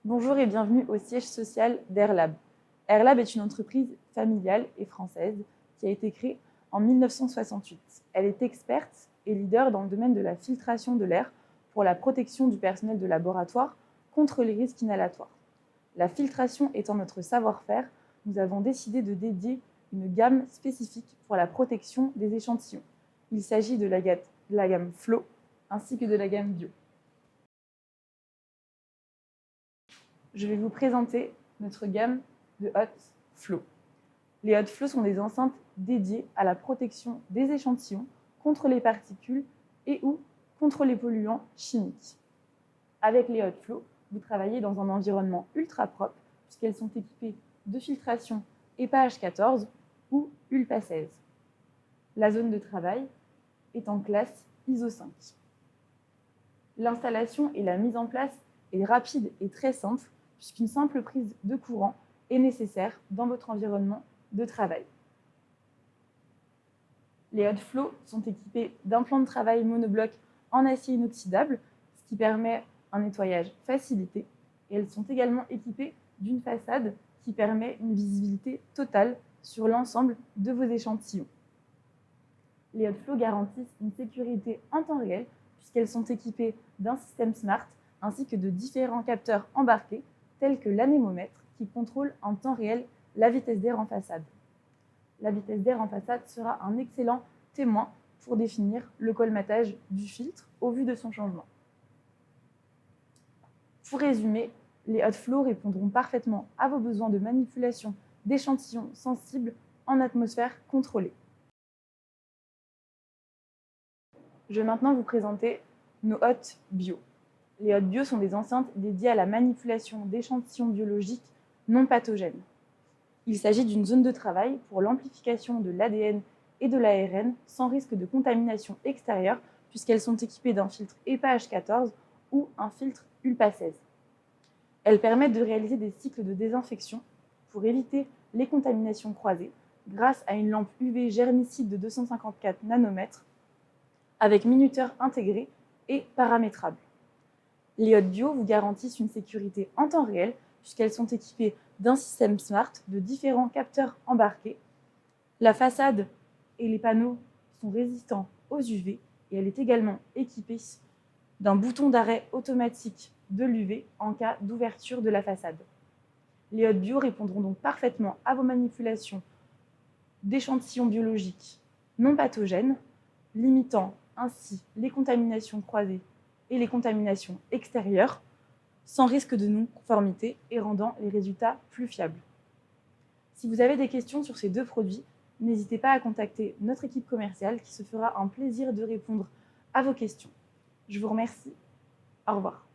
Bonjour et bienvenue au siège social d'Airlab. Airlab est une entreprise familiale et française qui a été créée en 1968. Elle est experte et leader dans le domaine de la filtration de l'air pour la protection du personnel de laboratoire contre les risques inhalatoires. La filtration étant notre savoir-faire, nous avons décidé de dédier une gamme spécifique pour la protection des échantillons. Il s'agit de la gamme Flow ainsi que de la gamme Bio. Je vais vous présenter notre gamme de Hot Flow. Les Hot Flow sont des enceintes dédiées à la protection des échantillons contre les particules et ou contre les polluants chimiques. Avec les Hot Flow, vous travaillez dans un environnement ultra propre puisqu'elles sont équipées de filtration EPA H14 ou ULPA 16. La zone de travail est en classe ISO 5. L'installation et la mise en place est rapide et très simple puisqu'une simple prise de courant est nécessaire dans votre environnement de travail. Les Hot Flow sont équipés d'un plan de travail monobloc en acier inoxydable, ce qui permet un nettoyage facilité, et elles sont également équipées d'une façade qui permet une visibilité totale sur l'ensemble de vos échantillons. Les Hot Flow garantissent une sécurité en temps réel puisqu'elles sont équipées d'un système smart ainsi que de différents capteurs embarqués tels que l'anémomètre qui contrôle en temps réel la vitesse d'air en façade. La vitesse d'air en façade sera un excellent témoin pour définir le colmatage du filtre au vu de son changement. Pour résumer, les Hot Flow répondront parfaitement à vos besoins de manipulation d'échantillons sensibles en atmosphère contrôlée. Je vais maintenant vous présenter nos Hot Bio. Les Hot Bio sont des enceintes dédiées à la manipulation d'échantillons biologiques non pathogènes. Il s'agit d'une zone de travail pour l'amplification de l'ADN et de l'ARN sans risque de contamination extérieure puisqu'elles sont équipées d'un filtre EPA H14 ou un filtre ULPA 16. Elles permettent de réaliser des cycles de désinfection pour éviter les contaminations croisées grâce à une lampe UV germicide de 254 nanomètres avec minuteur intégré et paramétrable. Les Hot Bio vous garantissent une sécurité en temps réel puisqu'elles sont équipées d'un système smart de différents capteurs embarqués. La façade et les panneaux sont résistants aux UV et elle est également équipée d'un bouton d'arrêt automatique de l'UV en cas d'ouverture de la façade. Les Hot Bio répondront donc parfaitement à vos manipulations d'échantillons biologiques non pathogènes, limitant ainsi les contaminations croisées et les contaminations extérieures, sans risque de non-conformité et rendant les résultats plus fiables. Si vous avez des questions sur ces deux produits, n'hésitez pas à contacter notre équipe commerciale qui se fera un plaisir de répondre à vos questions. Je vous remercie. Au revoir.